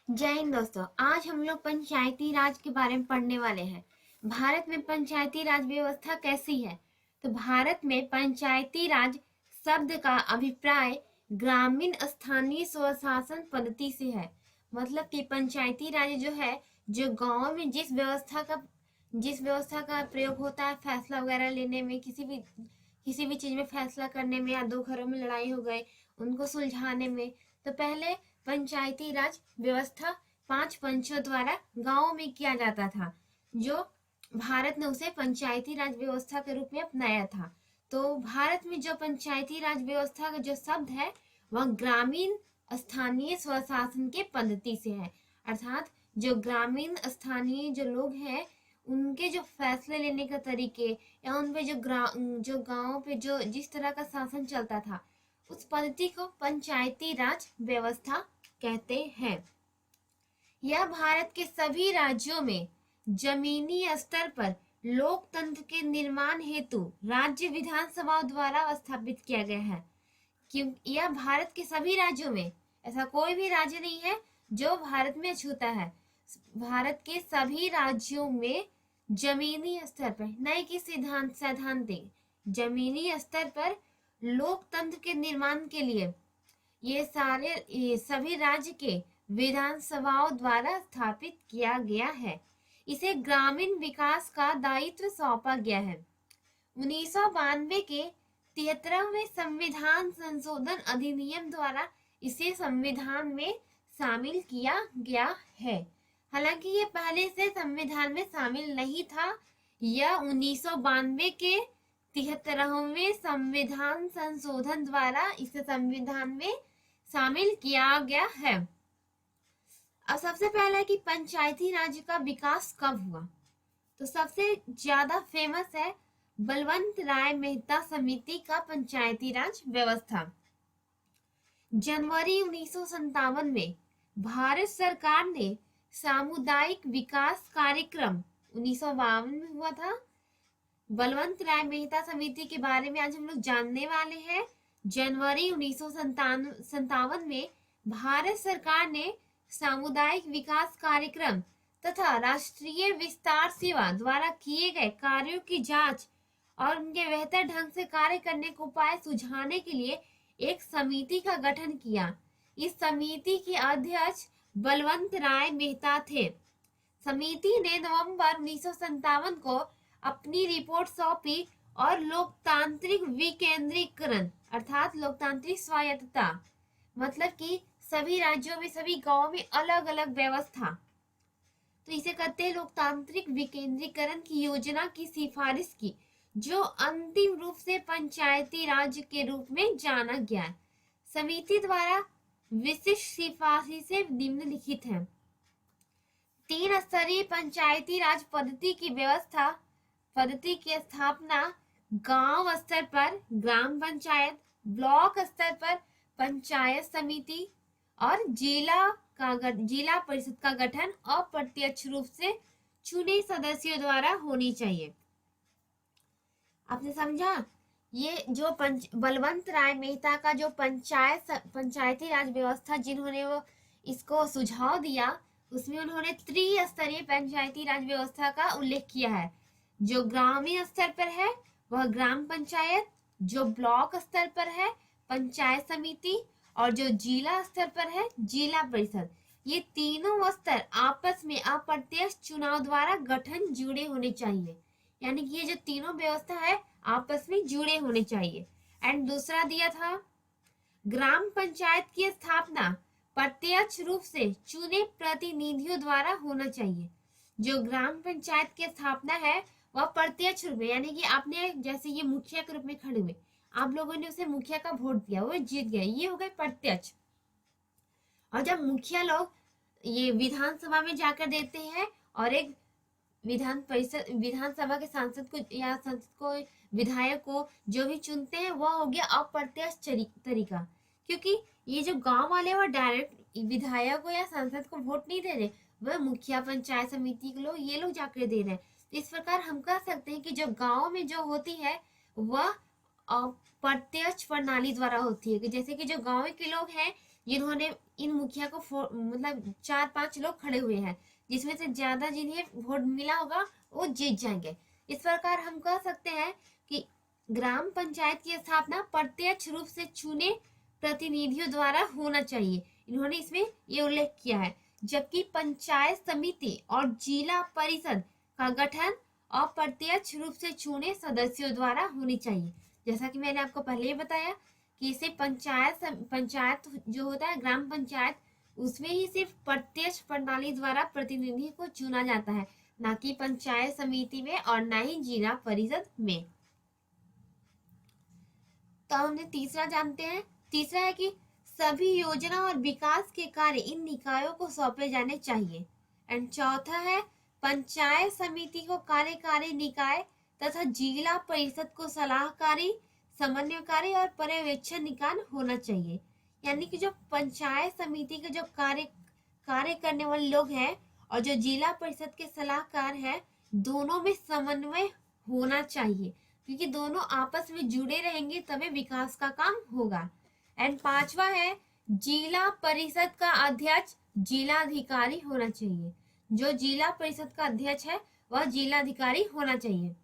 जय हिंद दोस्तों। आज हम लोग पंचायती राज के बारे में पढ़ने वाले हैं। भारत में पंचायती राज व्यवस्था कैसी है? तो भारत में पंचायती राज शब्द का अभिप्राय ग्रामीण स्थानीय स्वशासन पद्धति से है। मतलब कि पंचायती राज जो है, जो गांव में जिस व्यवस्था का प्रयोग होता है फैसला वगैरह लेने में, किसी भी चीज में फैसला करने में, या दो घरों में लड़ाई हो गए उनको सुलझाने में। तो पहले पंचायती राज व्यवस्था 5 पंचों द्वारा गांवों में किया जाता था, जो भारत ने उसे पंचायती राज व्यवस्था के रूप में अपनाया था। तो भारत में जो पंचायती राज व्यवस्था का जो शब्द है वह ग्रामीण स्थानीय स्वशासन के पद्धति से है। अर्थात जो ग्रामीण स्थानीय जो लोग हैं उनके जो फैसले लेने का तरीके, या उन पे जो गांव पे जो जिस तरह का शासन चलता था, उस पद्धति को पंचायती राज व्यवस्था कहते हैं। यह भारत के सभी राज्यों में जमीनी स्तर पर लोकतंत्र के निर्माण हेतु राज्य विधानसभाओं द्वारा स्थापित किया गया है। क्योंकि यह भारत के सभी राज्यों में, ऐसा कोई भी राज्य नहीं है जो भारत में छूता है। भारत के सभी राज्यों में जमीनी स्तर पर, न कि सैद्धांतिक, जमीनी स्तर पर लोकतंत्र के निर्माण के लिए ये सभी राज्य के विधानसभाओं द्वारा स्थापित किया गया है। इसे ग्रामीण विकास का दायित्व सौंपा गया है। 1992 के 73वें संविधान संशोधन अधिनियम द्वारा इसे संविधान में शामिल किया गया है। हालांकि ये पहले से संविधान में शामिल नहीं था। यह 1992 के 73वें संविधान संशोधन द्वारा इसे संविधान में शामिल किया गया है। अब सबसे पहला है कि पंचायती राज का विकास कब हुआ। तो सबसे ज्यादा फेमस है बलवंत राय मेहता समिति का पंचायती राज व्यवस्था। जनवरी 1957 में भारत सरकार ने सामुदायिक विकास कार्यक्रम 1952 में हुआ था। बलवंत राय मेहता समिति के बारे में आज हम लोग जानने वाले हैं। जनवरी 1957 में भारत सरकार ने सामुदायिक विकास कार्यक्रम तथा राष्ट्रीय विस्तार सेवा द्वारा किए गए कार्यों की जांच और उनके बेहतर ढंग से कार्य करने के उपाय सुझाने के लिए एक समिति का गठन किया। इस समिति के अध्यक्ष बलवंत राय मेहता थे। समिति ने नवंबर 1957 को अपनी रिपोर्ट सौंपी और लोकतांत्रिक विकेंद्रीकरण अर्थात लोकतांत्रिक स्वायत्तता, मतलब कि सभी राज्यों में, सभी गांवों में अलग अलग व्यवस्था, तो इसे कहते हैं लोकतांत्रिक विकेंद्रीकरण की योजना की सिफारिश की, जो अंतिम रूप से पंचायती राज के रूप में जाना गया है। समिति द्वारा विशिष्ट सिफारिशें निम्नलिखित हैं। 3 स्तरीय पंचायती राज पद्धति की स्थापना गांव स्तर पर ग्राम पंचायत, ब्लॉक स्तर पर पंचायत समिति और जिला परिषद का गठन अप्रत्यक्ष रूप से चुने सदस्यों द्वारा होनी चाहिए। आपने समझा? ये जो बलवंत राय मेहता का जो पंचायती राज व्यवस्था जिन्होंने वो इसको सुझाव दिया, उसमें उन्होंने त्रिस्तरीय पंचायती राज व्यवस्था का उल्लेख किया है। जो ग्रामीण स्तर पर है वह ग्राम पंचायत, जो ब्लॉक स्तर पर है पंचायत समिति, और जो जिला स्तर पर है जिला परिषद। ये तीनों स्तर आपस में अप्रत्यक्ष चुनाव द्वारा गठन जुड़े होने चाहिए। यानी कि ये जो तीनों व्यवस्था है आपस में जुड़े होने चाहिए। एंड दूसरा दिया था ग्राम पंचायत की स्थापना प्रत्यक्ष रूप से चुने प्रतिनिधियों द्वारा होना चाहिए। जो ग्राम पंचायत की स्थापना है वह प्रत्यक्ष रूप में, यानी कि आपने जैसे ये मुखिया के रूप में खड़े हुए, आप लोगों ने उसे मुखिया का वोट दिया, वो जीत गया, ये हो गए प्रत्यक्ष। और जब मुखिया लोग ये विधानसभा में जाकर देते हैं और एक विधानसभा के सांसद को या संसद को, विधायक को जो भी चुनते हैं, वह हो गया अप्रत्यक्ष तरीका। क्योंकि ये जो गांव वाले वो डायरेक्ट विधायक को या सांसद को वोट नहीं दे रहे, वह मुखिया पंचायत समिति के लोग, ये लोग जाकर दे रहे हैं। तो इस प्रकार हम कह सकते हैं कि जो गांव में जो होती है वह प्रत्यक्ष प्रणाली द्वारा होती है। कि जैसे कि जो गांव के लोग हैं जिन्होंने इन मुखिया को मतलब 4-5 लोग खड़े हुए हैं, जिसमें से ज्यादा जिन्हें वोट मिला होगा वो जीत जाएंगे। इस प्रकार हम कह सकते हैं कि ग्राम पंचायत की स्थापना प्रत्यक्ष रूप से चुने प्रतिनिधियों द्वारा होना चाहिए, इन्होंने इसमें ये उल्लेख किया है। जबकि पंचायत समिति और जिला परिषद का गठन अप्रत्यक्ष रूप से चुने सदस्यों द्वारा होनी चाहिए। जैसा कि मैंने आपको पहले ही बताया कि इसे पंचायत जो होता है ग्राम पंचायत, उसमें ही सिर्फ प्रत्यक्ष प्रणाली द्वारा प्रतिनिधि को चुना जाता है, ना कि पंचायत समिति में और ना ही जिला परिषद में। तो हमने तीसरा जानते हैं। तीसरा है कि सभी योजना और विकास के कार्य इन निकायों को सौंपे जाने चाहिए। एंड चौथा है पंचायत समिति को कार्यकारी निकाय तथा जिला परिषद को सलाहकारी, समन्वयकारी और पर्यवेक्षण निकाय होना चाहिए। यानी कि जो पंचायत समिति के जो कार्य करने वाले लोग हैं और जो जिला परिषद के सलाहकार हैं, दोनों में समन्वय होना चाहिए, क्योंकि दोनों आपस में जुड़े रहेंगे तभी विकास का काम होगा। एंड पांचवा है जिला परिषद का अध्यक्ष जिलाधिकारी होना चाहिए। जो जिला परिषद का अध्यक्ष है वह जिलाधिकारी होना चाहिए।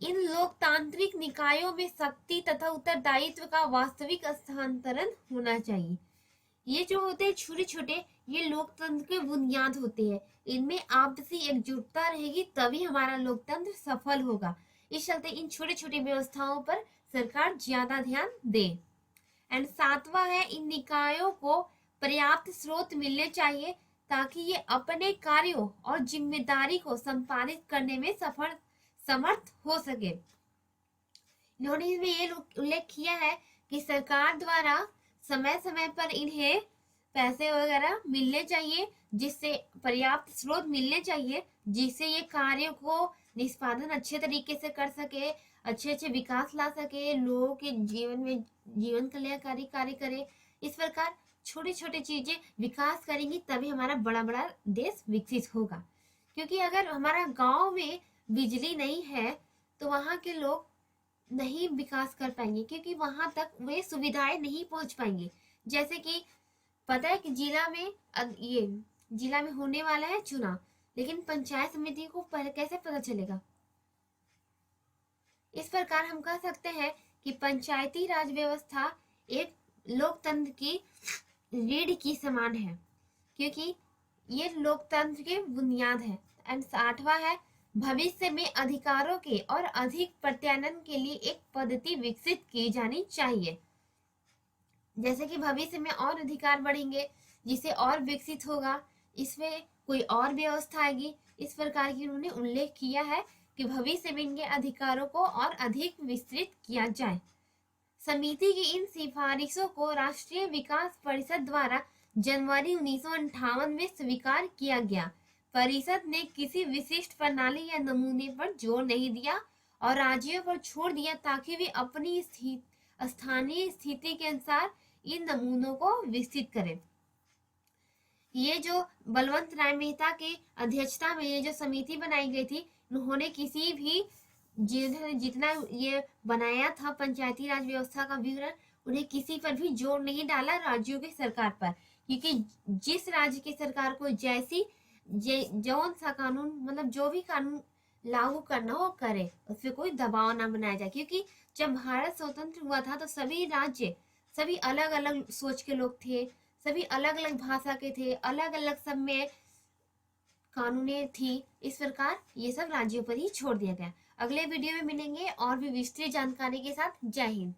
इन लोकतांत्रिक निकायों में शक्ति तथा उत्तरदायित्व का वास्तविक स्थानांतरण होना चाहिए। ये जो होते हैं छोटे छोटे, ये लोकतंत्र के बुनियाद होते हैं, इनमें आपसी एकजुटता रहेगी तभी हमारा लोकतंत्र सफल होगा। इस चलते इन छोटे छोटे व्यवस्थाओं पर सरकार ज्यादा ध्यान दे। एंड सातवां है इन निकायों को पर्याप्त स्रोत मिलने चाहिए ताकि ये अपने कार्यों और जिम्मेदारी को संपादित करने में समर्थ हो सके। इन्होंने इसमें ये उल्लेख किया है कि सरकार द्वारा समय समय पर इन्हें पैसे वगैरह मिलने चाहिए, जिससे पर्याप्त स्रोत मिलने चाहिए, जिससे ये कार्यों को निष्पादन अच्छे तरीके से कर सके, अच्छे अच्छे विकास ला सके, लोगों के जीवन में जीवन कल्याणकारी कार्य करे। इस प्रकार छोटे छोटे चीजें विकास करेंगी तभी हमारा बड़ा बड़ा देश विकसित होगा। क्योंकि अगर हमारा गांव में बिजली नहीं है तो वहां के लोग नहीं विकास कर पाएंगे, क्योंकि वहां तक वे सुविधाएं नहीं पहुंच पाएंगे। जैसे कि पता है कि जिला में होने वाला है चुनाव, लेकिन पंचायत समिति को कैसे पता चलेगा। इस प्रकार हम कह सकते हैं कि पंचायती राज व्यवस्था एक लोकतंत्र की रीढ़ की समान है, क्योंकि ये लोकतंत्र के बुनियाद है। एंड आठवां है भविष्य में अधिकारों के और अधिक प्रत्यानयन के लिए एक पद्धति विकसित की जानी चाहिए। जैसे कि भविष्य में और अधिकार बढ़ेंगे, जिससे और विकसित होगा, इसमें कोई और व्यवस्था आएगी। इस प्रकार की उन्होंने उल्लेख किया है कि भविष्य में इनके अधिकारों को और अधिक विस्तृत किया जाए। समिति की इन सिफारिशों को राष्ट्रीय विकास परिषद द्वारा जनवरी 1958 में स्वीकार किया गया। परिषद ने किसी विशिष्ट प्रणाली या नमूने पर जोर नहीं दिया और राज्यों पर छोड़ दिया ताकि वे अपनी स्थानीय स्थिति के अनुसार इन नमूनों को विकसित करें। ये जो बलवंत राय मेहता के अध्यक्षता में ये जो समिति बनाई गई थी, उन्होंने किसी भी जितना ये बनाया था पंचायती राज व्यवस्था का विवरण, उन्हें किसी पर भी जोर नहीं डाला राज्यों की सरकार पर, क्योंकि जिस राज्य की सरकार को जौन सा कानून मतलब जो भी कानून लागू करना हो करे, उस पर कोई दबाव ना बनाया जाए। क्योंकि जब भारत स्वतंत्र हुआ था तो सभी राज्य सभी अलग अलग सोच के लोग थे, सभी अलग अलग भाषा के थे, अलग अलग सब में कानूनें थी। इस प्रकार ये सब राज्यों पर ही छोड़ दिया गया। अगले वीडियो में मिलेंगे और भी विस्तृत जानकारी के साथ। जय हिंद।